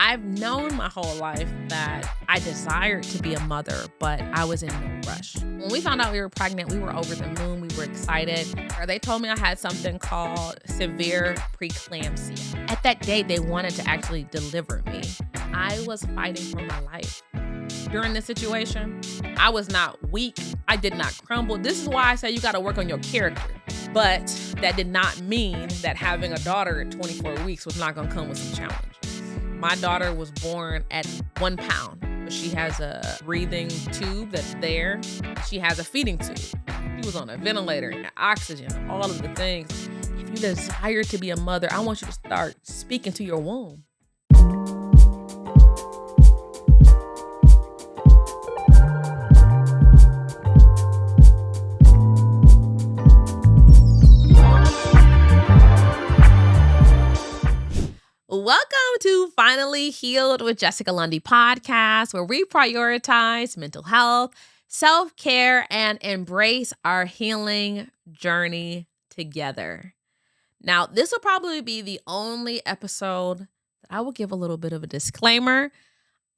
I've known my whole life that I desired to be a mother, but I was in no rush. When we found out we were pregnant, we were over the moon. We were excited. They told me I had something called severe preeclampsia. At that date, they wanted to actually deliver me. I was fighting for my life. During this situation, I was not weak. I did not crumble. This is why I say you got to work on your character. But that did not mean that having a daughter at 24 weeks was not going to come with some challenges. My daughter was born at 1 pound. She has a breathing tube that's there. She has a feeding tube. She was on a ventilator and oxygen, all of the things. If you desire to be a mother, I want you to start speaking to your womb. Welcome to Finally Healed with Jessica Lundy podcast, where we prioritize mental health, self-care, and embrace our healing journey together. Now, this will probably be the only episode that I will give a little bit of a disclaimer.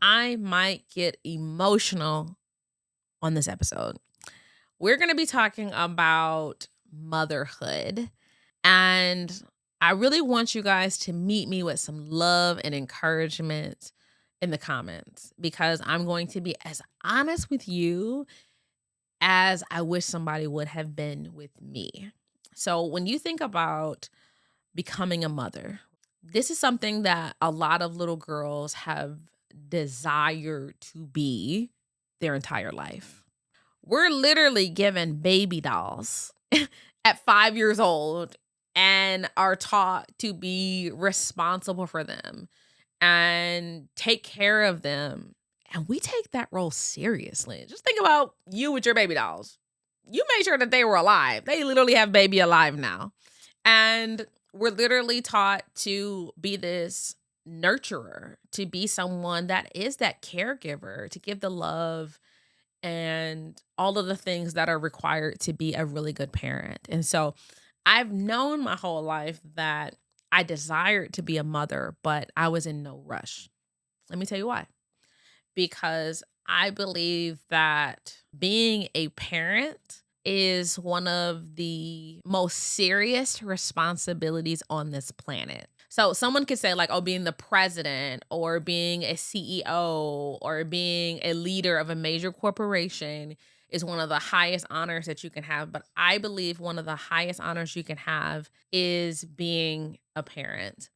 I might get emotional on this episode. We're going to be talking about motherhood, and I really want you guys to meet me with some love and encouragement in the comments, because I'm going to be as honest with you as I wish somebody would have been with me. So when you think about becoming a mother, this is something that a lot of little girls have desired to be their entire life. We're literally given baby dolls at 5 years old and are taught to be responsible for them and take care of them. And we take that role seriously. Just think about you with your baby dolls. You made sure that they were alive. They literally have baby alive now. And we're literally taught to be this nurturer, to be someone that is that caregiver, to give the love and all of the things that are required to be a really good parent. And so I've known my whole life that I desired to be a mother, but I was in no rush. Let me tell you why. Because I believe that being a parent is one of the most serious responsibilities on this planet. So someone could say like, oh, being the president or being a CEO or being a leader of a major corporation is one of the highest honors that you can have. But I believe one of the highest honors you can have is being a parent.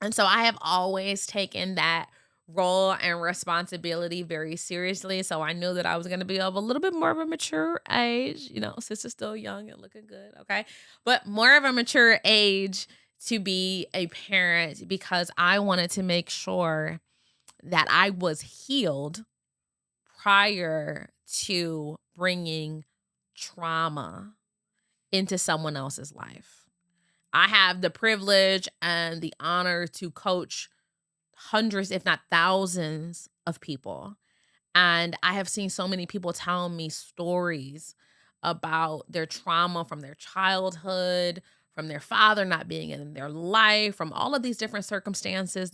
And so I have always taken that role and responsibility very seriously. So I knew that I was going to be of a little bit more of a mature age, sister's still young and looking good. Okay. But more of a mature age to be a parent, because I wanted to make sure that I was healed prior to bringing trauma into someone else's life. I have the privilege and the honor to coach hundreds, if not thousands, of people. And I have seen so many people tell me stories about their trauma from their childhood, from their father not being in their life, from all of these different circumstances.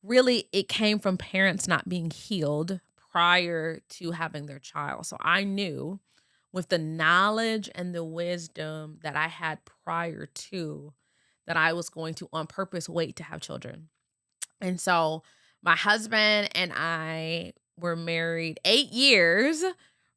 Really, it came from parents not being healed prior to having their child. So I knew with the knowledge and the wisdom that I had prior to that I was going to on purpose wait to have children. And so my husband and I were married 8 years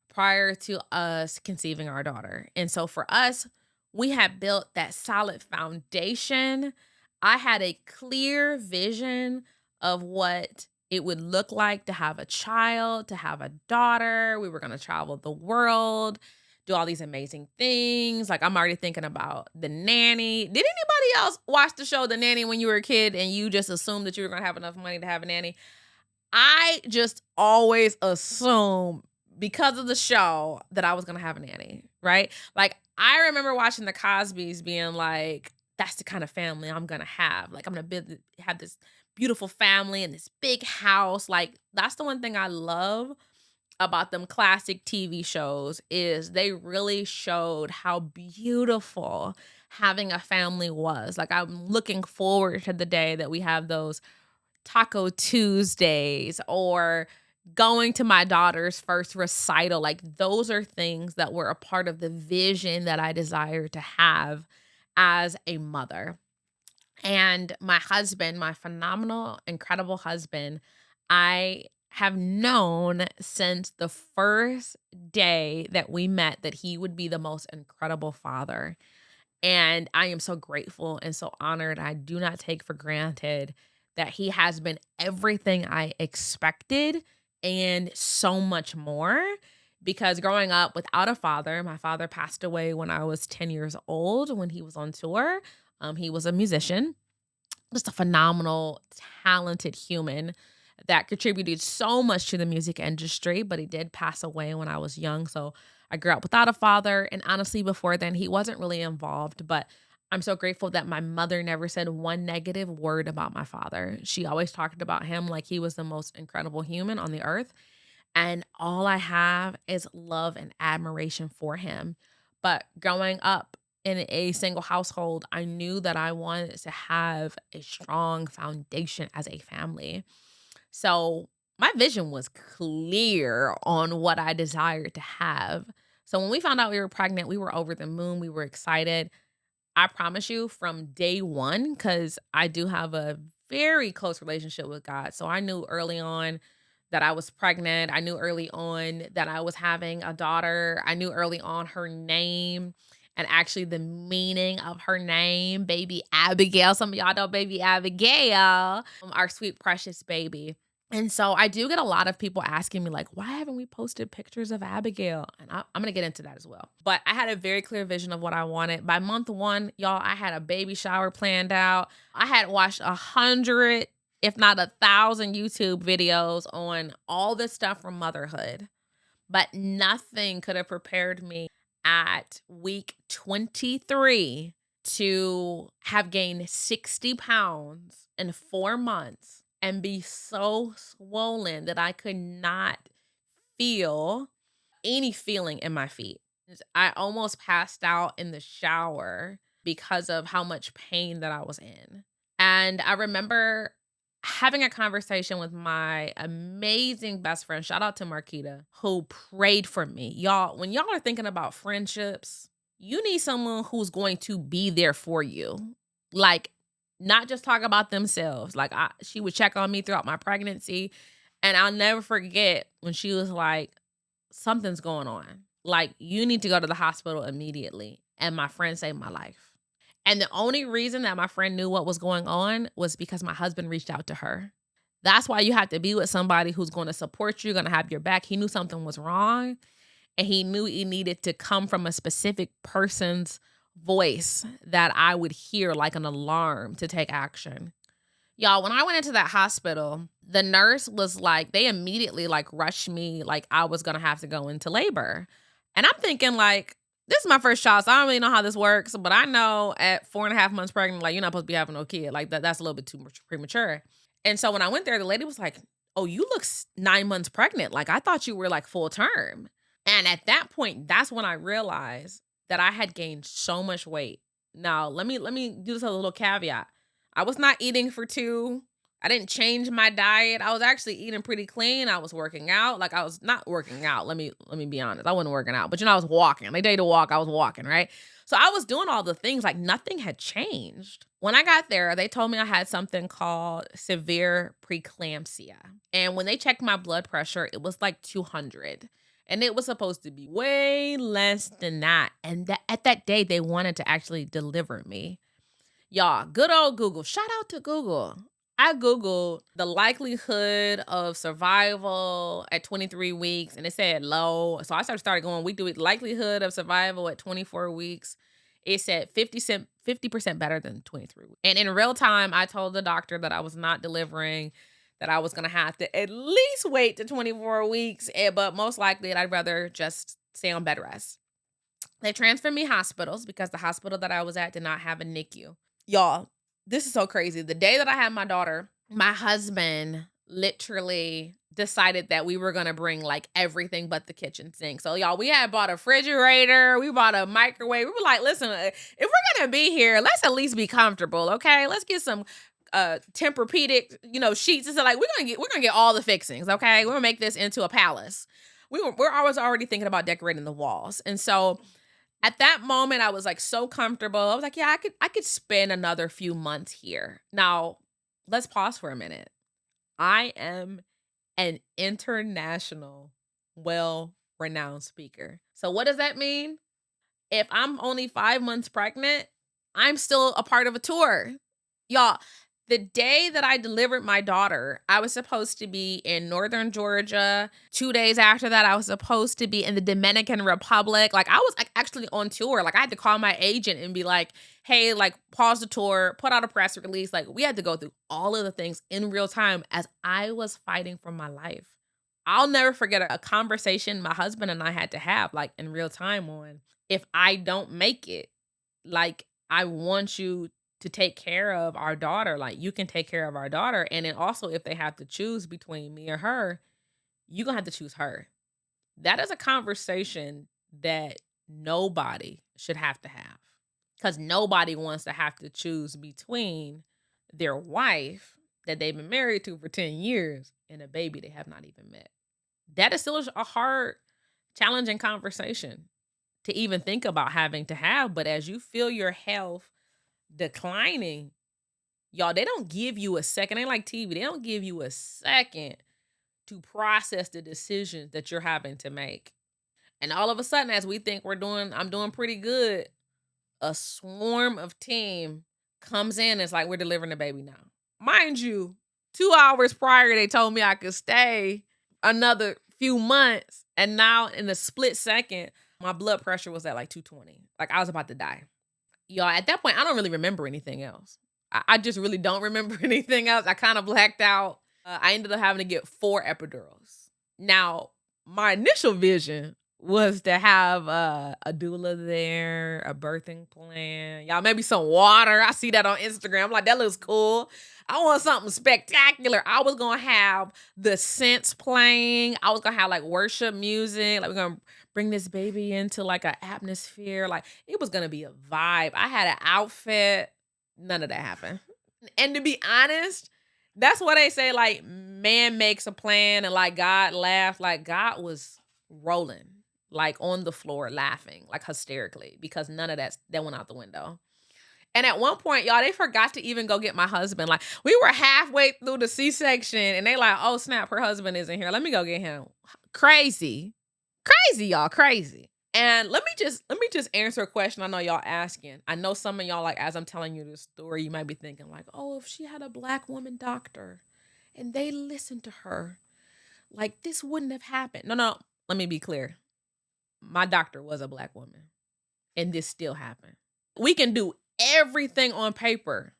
prior to us conceiving our daughter. And so for us, we had built that solid foundation. I had a clear vision of what it would look like to have a child, to have a daughter. We were going to travel the world, do all these amazing things. Like, I'm already thinking about The Nanny. Did anybody else watch the show The Nanny when you were a kid and you just assumed that you were going to have enough money to have a nanny? I just always assumed because of the show that I was going to have a nanny, right? Like, I remember watching the Cosbys being like, that's the kind of family I'm going to have. Like, I'm going to have this beautiful family and this big house. Like, that's the one thing I love about them classic TV shows is they really showed how beautiful having a family was. Like, I'm looking forward to the day that we have those Taco Tuesdays or going to my daughter's first recital. Like those are things that were a part of the vision that I desire to have as a mother. And my husband, my phenomenal, incredible husband, I have known since the first day that we met that he would be the most incredible father. And I am so grateful and so honored. I do not take for granted that he has been everything I expected and so much more. Because growing up without a father, my father passed away when I was 10 years old when he was on tour. He was a musician, just a phenomenal, talented human that contributed so much to the music industry, but he did pass away when I was young. So I grew up without a father. And honestly, before then, he wasn't really involved. But I'm so grateful that my mother never said one negative word about my father. She always talked about him like he was the most incredible human on the earth. And all I have is love and admiration for him. But growing up in a single household, I knew that I wanted to have a strong foundation as a family. So my vision was clear on what I desired to have. So when we found out we were pregnant, we were over the moon. We were excited. I promise you from day one, because I do have a very close relationship with God. So I knew early on that I was pregnant. I knew early on that I was having a daughter. I knew early on her name and actually the meaning of her name, baby Abigail. Some of y'all know baby Abigail, our sweet, precious baby. And so I do get a lot of people asking me, like, why haven't we posted pictures of Abigail? And I'm going to get into that as well. But I had a very clear vision of what I wanted. By month one, y'all, I had a baby shower planned out. I had watched 100, if not 1,000 YouTube videos on all this stuff from motherhood. But nothing could have prepared me at week 23 to have gained 60 pounds in 4 months and be so swollen that I could not feel any feeling in my feet. I almost passed out in the shower because of how much pain that I was in. And I remember having a conversation with my amazing best friend, shout out to Marquita, who prayed for me. Y'all, when y'all are thinking about friendships, you need someone who's going to be there for you. Like, not just talk about themselves. Like, she would check on me throughout my pregnancy. And I'll never forget when she was like, something's going on. Like, you need to go to the hospital immediately. And my friend saved my life. And the only reason that my friend knew what was going on was because my husband reached out to her. That's why you have to be with somebody who's going to support you, going to have your back. He knew something was wrong, and he knew it needed to come from a specific person's voice that I would hear like an alarm to take action. Y'all, when I went into that hospital, the nurse was like, they immediately like rushed me like I was going to have to go into labor. And I'm thinking like, this is my first child, so I don't really know how this works, but I know at 4.5 months pregnant, like you're not supposed to be having no kid. Like that's a little bit too much premature. And so when I went there, the lady was like, oh, you look 9 months pregnant. Like I thought you were like full term. And at that point, that's when I realized that I had gained so much weight. Now, let me do this a little caveat. I was not eating for two. I didn't change my diet. I was actually eating pretty clean. I was working out. Like I was not working out. Let me be honest. I wasn't working out, but I was walking. They day to walk, I was walking, right? So I was doing all the things like nothing had changed. When I got there, they told me I had something called severe preeclampsia. And when they checked my blood pressure, it was like 200. And it was supposed to be way less than that. And at that day, they wanted to actually deliver me. Y'all, good old Google. Shout out to Google. I Googled the likelihood of survival at 23 weeks and it said low. So I started going week to week. Likelihood of survival at 24 weeks. It said 50% better than 23 weeks. And in real time, I told the doctor that I was not delivering, that I was going to have to at least wait to 24 weeks. But most likely, I'd rather just stay on bed rest. They transferred me hospitals because the hospital that I was at did not have a NICU. Y'all, this is so crazy. The day that I had my daughter, my husband literally decided that we were going to bring like everything but the kitchen sink. So y'all, we had bought a refrigerator. We bought a microwave. We were like, listen, if we're going to be here, let's at least be comfortable. Okay. Let's get some Tempur-Pedic, sheets. It's like we're gonna get all the fixings, okay? We're gonna make this into a palace. We're always already thinking about decorating the walls. And so at that moment, I was like so comfortable. I was like, yeah, I could spend another few months here. Now, let's pause for a minute. I am an international, well-renowned speaker. So what does that mean? If I'm only 5 months pregnant, I'm still a part of a tour. Y'all, the day that I delivered my daughter, I was supposed to be in Northern Georgia. 2 days after that, I was supposed to be in the Dominican Republic. Like, I was actually on tour. Like, I had to call my agent and be like, hey, like, pause the tour, put out a press release. Like, we had to go through all of the things in real time as I was fighting for my life. I'll never forget a conversation my husband and I had to have, like, in real time on, if I don't make it, like, I want you to take care of our daughter. Like, you can take care of our daughter. And then also, if they have to choose between me or her, you're going to have to choose her. That is a conversation that nobody should have to have, because nobody wants to have to choose between their wife that they've been married to for 10 years and a baby they have not even met. That is still a hard, challenging conversation to even think about having to have. But as you feel your health declining, y'all, they don't give you a second. They ain't like TV. They don't give you a second to process the decisions that you're having to make. And all of a sudden, as we think I'm doing pretty good, a swarm of team comes in. It's like, we're delivering the baby now. Mind you, 2 hours prior, they told me I could stay another few months. And now in a split second, my blood pressure was at like 220. Like, I was about to die. Y'all, at that point, I don't really remember anything else. I just really don't remember anything else. I kind of blacked out. I ended up having to get 4 epidurals. Now, my initial vision was to have a doula there, a birthing plan. Y'all, maybe some water. I see that on Instagram. I'm like, that looks cool. I want something spectacular. I was going to have the scents playing. I was going to have like worship music. Like, we're going to bring this baby into like an atmosphere. Like, it was going to be a vibe. I had an outfit. None of that happened. And to be honest, that's what they say, like, man makes a plan and like God laughed. Like, God was rolling, like on the floor laughing, like hysterically, because none of that went out the window. And at one point, y'all, they forgot to even go get my husband. Like, we were halfway through the C-section and they like, oh snap, her husband isn't here. Let me go get him. Crazy, y'all, crazy. And let me just answer a question I know y'all asking. I know some of y'all, like, as I'm telling you this story, you might be thinking like, oh, if she had a Black woman doctor and they listened to her, like, this wouldn't have happened. No, let me be clear. My doctor was a Black woman and this still happened. We can do everything on paper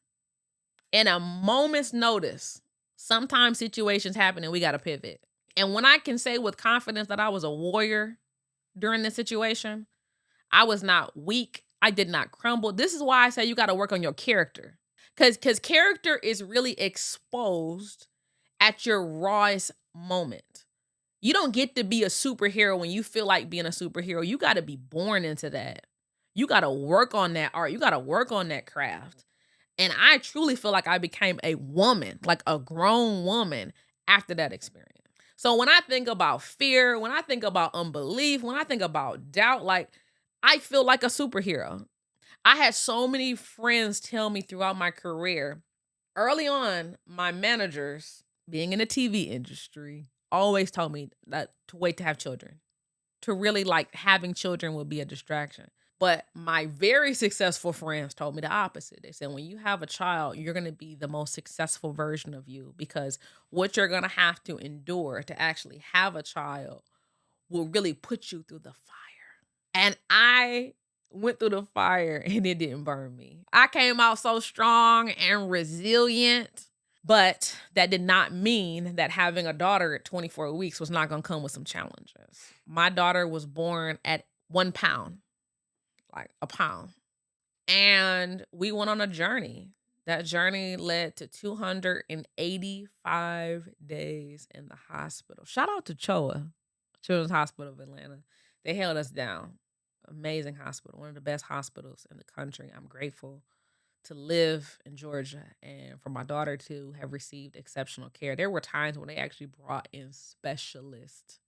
in a moment's notice. Sometimes situations happen and we got to pivot. And when I can say with confidence that I was a warrior during this situation, I was not weak. I did not crumble. This is why I say you got to work on your character. Because character is really exposed at your rawest moment. You don't get to be a superhero when you feel like being a superhero. You got to be born into that. You got to work on that art. You got to work on that craft. And I truly feel like I became a woman, like a grown woman after that experience. So when I think about fear, when I think about unbelief, when I think about doubt, like, I feel like a superhero. I had so many friends tell me throughout my career. Early on, my managers, being in the TV industry, always told me that to wait to have children. To really, like, having children would be a distraction. But my very successful friends told me the opposite. They said, when you have a child, you're going to be the most successful version of you, because what you're going to have to endure to actually have a child will really put you through the fire. And I went through the fire and it didn't burn me. I came out so strong and resilient, but that did not mean that having a daughter at 24 weeks was not going to come with some challenges. My daughter was born at 1 pound. Like a pound. And we went on a journey. That journey led to 285 days in the hospital. Shout out to CHOA, Children's Hospital of Atlanta. They held us down. Amazing hospital, one of the best hospitals in the country. I'm grateful to live in Georgia and for my daughter to have received exceptional care. There were times when they actually brought in specialists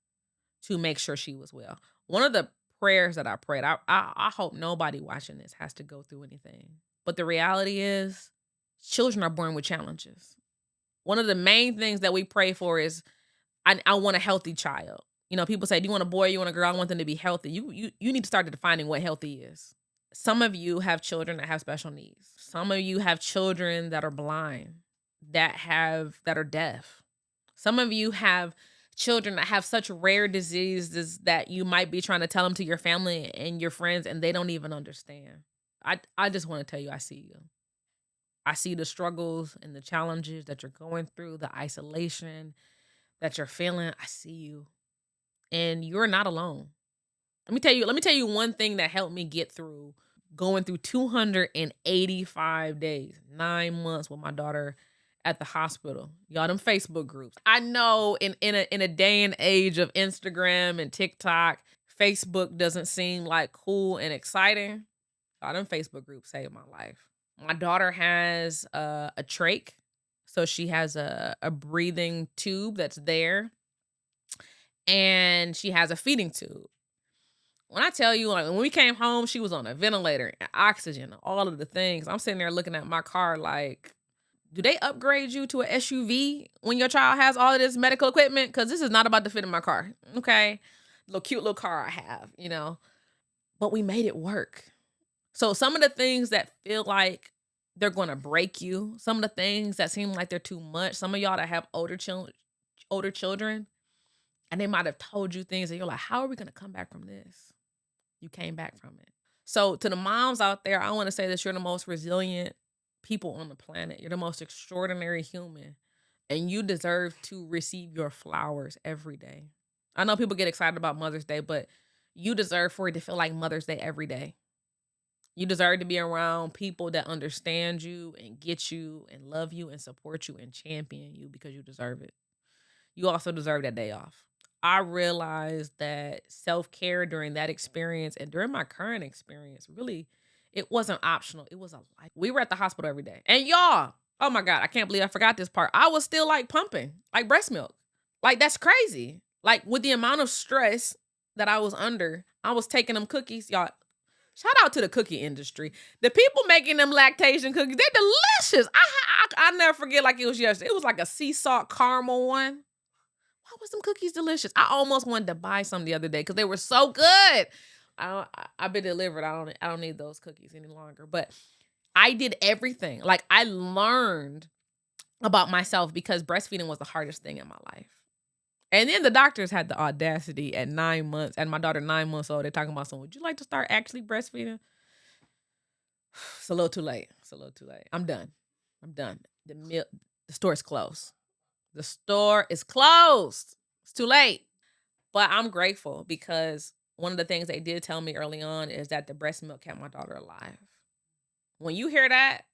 to make sure she was well. One of the prayers that I prayed, I hope nobody watching this has to go through anything. But the reality is, children are born with challenges. One of the main things that we pray for is, I want a healthy child. You know, people say, do you want a boy, you want a girl? I want them to be healthy. You need to start defining what healthy is. Some of you have children that have special needs. Some of you have children that are blind, that are deaf. Some of you have children that have such rare diseases that you might be trying to tell them to your family and your friends and they don't even understand. I just want to tell you, I see you. I see the struggles and the challenges that you're going through, the isolation that you're feeling. I see you. And you're not alone. Let me tell you one thing that helped me get through going through 285 days, 9 months with my daughter at the hospital. Y'all, them Facebook groups. I know in a day and age of Instagram and TikTok, Facebook doesn't seem like cool and exciting. Y'all, them Facebook groups saved my life. My daughter has a trach, so she has a breathing tube that's there, and she has a feeding tube. When I tell you, like, when we came home, she was on a ventilator and oxygen, all of the things. I'm sitting there looking at my car like, do they upgrade you to an SUV when your child has all of this medical equipment? Because this is not about to fit in my car, okay? Cute little car I have, you know? But we made it work. So some of the things that feel like they're going to break you, some of the things that seem like they're too much, some of y'all that have older children, and they might have told you things and you're like, how are we going to come back from this? You came back from it. So to the moms out there, I want to say that you're the most resilient people on the planet. You're the most extraordinary human, and you deserve to receive your flowers every day. I know people get excited about Mother's Day, but you deserve for it to feel like Mother's Day every day. You deserve to be around people that understand you and get you and love you and support you and champion you because you deserve it. You also deserve that day off. I realized that self-care during that experience and during my current experience, really, it wasn't optional. It was a life. We were at the hospital every day. And y'all, oh my God, I can't believe I forgot this part. I was still like pumping, like breast milk. Like, that's crazy. Like, with the amount of stress that I was under, I was taking them cookies. Y'all, shout out to the cookie industry. The people making them lactation cookies, they're delicious. I never forget like it was yesterday. It was like a sea salt caramel one. Why was them cookies delicious? I almost wanted to buy some the other day because they were so good. I've been delivered. I don't need those cookies any longer. But I did everything. Like, I learned about myself because breastfeeding was the hardest thing in my life. And then the doctors had the audacity at 9 months, and my daughter 9 months old, they're talking about would you like to start actually breastfeeding? It's a little too late. It's a little too late. I'm done. The store is closed. The store is closed. It's too late. But I'm grateful because one of the things they did tell me early on is that the breast milk kept my daughter alive. When you hear that,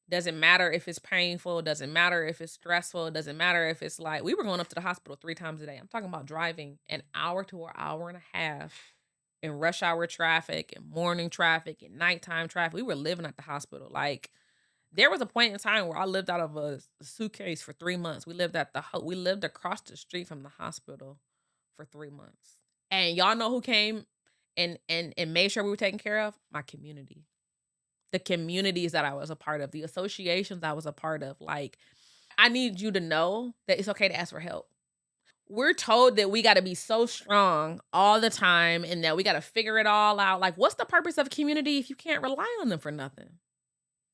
doesn't matter if it's painful, doesn't matter if it's stressful, doesn't matter if it's like, we were going up to the hospital 3 times a day. I'm talking about driving an hour to an hour and a half in rush hour traffic and morning traffic and nighttime traffic. We were living at the hospital. Like, there was a point in time where I lived out of a suitcase for 3 months. We lived across the street from the hospital for 3 months. And y'all know who came and made sure we were taken care of? My community. The communities that I was a part of, the associations I was a part of. Like, I need you to know that it's okay to ask for help. We're told that we got to be so strong all the time and that we got to figure it all out. Like, what's the purpose of community if you can't rely on them for nothing?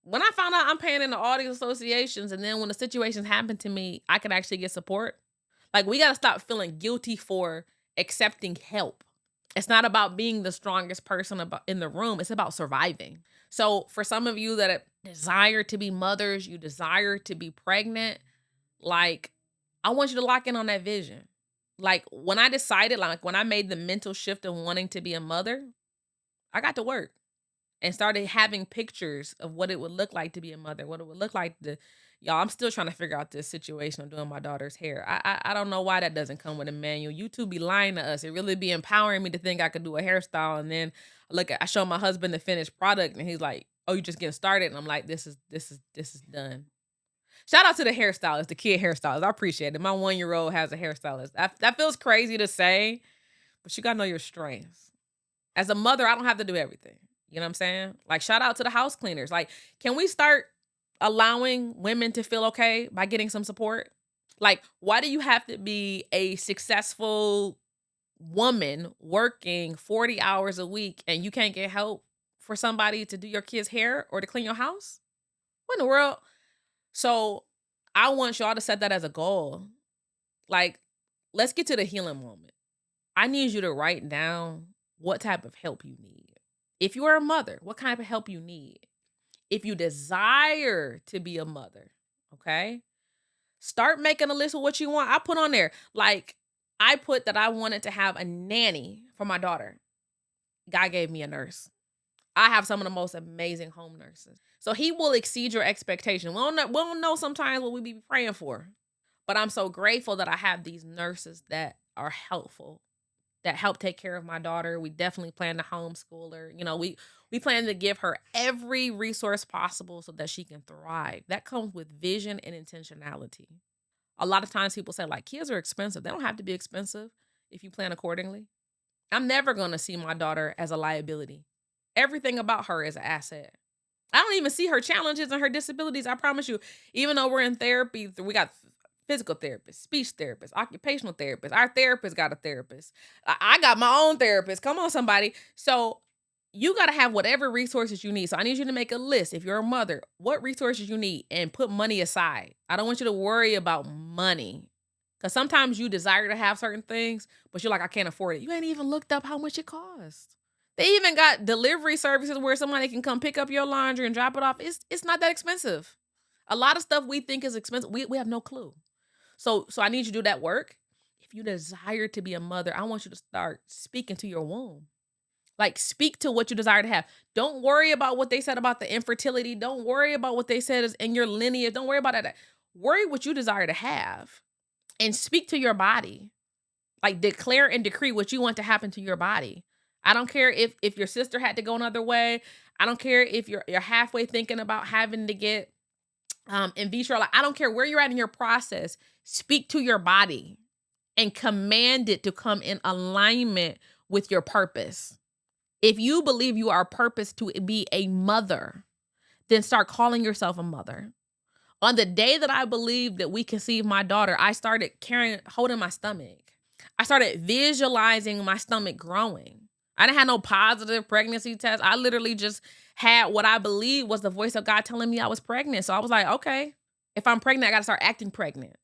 When I found out I'm paying into all these associations, and then when the situations happen to me, I can actually get support. Like, we got to stop feeling guilty for accepting help. It's not about being the strongest person in the room. It's about surviving. So for some of you that desire to be mothers, you desire to be pregnant, like, I want you to lock in on that vision. Like, when I decided, like, when I made the mental shift of wanting to be a mother, I got to work and started having pictures of what it would look like to be a mother, what it would look like to, y'all, I'm still trying to figure out this situation of doing my daughter's hair. I don't know why that doesn't come with a manual. YouTube be lying to us. It really be empowering me to think I could do a hairstyle. And then I show my husband the finished product and he's like, oh, you just getting started. And I'm like, this is done. Shout out to the hairstylist, the kid hairstylist. I appreciate it. My 1-year-old has a hairstylist. That feels crazy to say, but you gotta know your strengths. As a mother, I don't have to do everything. You know what I'm saying? Like, shout out to the house cleaners. Like, can we start allowing women to feel okay by getting some support? Like, why do you have to be a successful woman working 40 hours a week and you can't get help for somebody to do your kid's hair or to clean your house? What in the world? So I want y'all to set that as a goal. Like, let's get to the healing moment. I need you to write down what type of help you need. If you are a mother, what kind of help you need? If you desire to be a mother, okay? Start making a list of what you want. I put on there, like, I put that I wanted to have a nanny for my daughter. God gave me a nurse. I have some of the most amazing home nurses. So he will exceed your expectation. We don't know sometimes what we be praying for. But I'm so grateful that I have these nurses that are helpful, that help take care of my daughter. We definitely plan to homeschool her. You know, we plan to give her every resource possible so that she can thrive. That comes with vision and intentionality. A lot of times people say, like, kids are expensive. They don't have to be expensive if you plan accordingly. I'm never going to see my daughter as a liability. Everything about her is an asset. I don't even see her challenges and her disabilities, I promise you. Even though we're in therapy, we got physical therapists, speech therapists, occupational therapists. Our therapist got a therapist. I got my own therapist. Come on, somebody. So you got to have whatever resources you need. So I need you to make a list. If you're a mother, what resources you need and put money aside. I don't want you to worry about money. Because sometimes you desire to have certain things, but you're like, I can't afford it. You ain't even looked up how much it costs. They even got delivery services where somebody can come pick up your laundry and drop it off. It's not that expensive. A lot of stuff we think is expensive, we have no clue. So I need you to do that work. If you desire to be a mother, I want you to start speaking to your womb. Like, speak to what you desire to have. Don't worry about what they said about the infertility. Don't worry about what they said is in your lineage. Don't worry about that. Worry what you desire to have. And speak to your body. Like, declare and decree what you want to happen to your body. I don't care if your sister had to go another way. I don't care if you're halfway thinking about having to get in vitro. Like, I don't care where you're at in your process. Speak to your body and command it to come in alignment with your purpose. If you believe you are purposed to be a mother, then start calling yourself a mother. On the day that I believed that we conceived my daughter, I started holding my stomach. I started visualizing my stomach growing. I didn't have no positive pregnancy test. I literally just had what I believed was the voice of God telling me I was pregnant. So I was like, okay, if I'm pregnant, I got to start acting pregnant.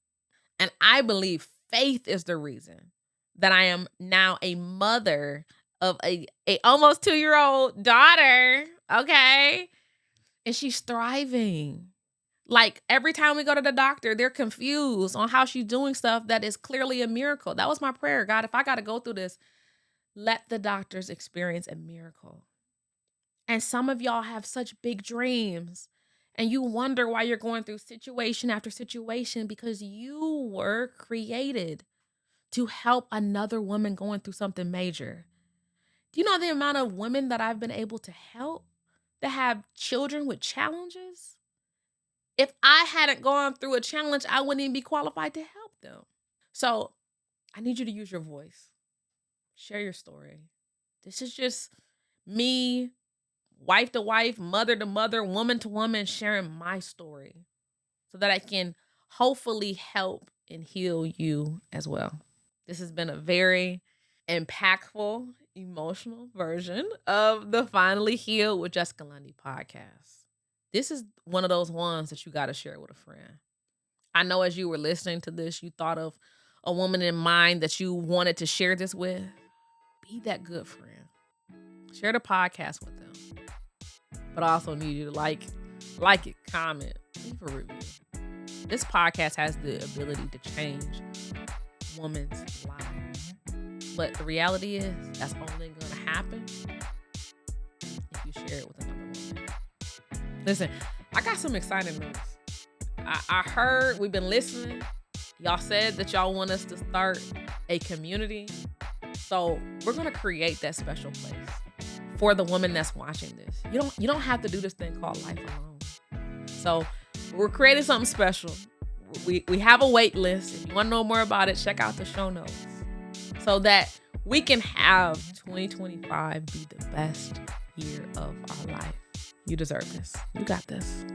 And I believe faith is the reason that I am now a mother of a almost 2-year-old daughter, okay? And she's thriving. Like, every time we go to the doctor, they're confused on how she's doing stuff that is clearly a miracle. That was my prayer. God, if I got to go through this, let the doctors experience a miracle. And some of y'all have such big dreams and you wonder why you're going through situation after situation because you were created to help another woman going through something major. Do you know the amount of women that I've been able to help that have children with challenges? If I hadn't gone through a challenge, I wouldn't even be qualified to help them. So I need you to use your voice. Share your story. This is just me, wife to wife, mother to mother, woman to woman, sharing my story so that I can hopefully help and heal you as well. This has been a very impactful, emotional version of the Finally Healed with Jessica Lundy podcast. This is one of those ones that you got to share with a friend. I know as you were listening to this, you thought of a woman in mind that you wanted to share this with. Be that good friend. Share the podcast with them. But I also need you to like it, comment, leave a review. This podcast has the ability to change women's lives. But the reality is that's only going to happen if you share it with another woman. Listen, I got some exciting news. I heard we've been listening. Y'all said that y'all want us to start a community. So we're going to create that special place for the woman that's watching this. You don't have to do this thing called life alone. So we're creating something special. We have a wait list. If you want to know more about it, check out the show notes so that we can have 2025 be the best year of our life. You deserve this. You got this.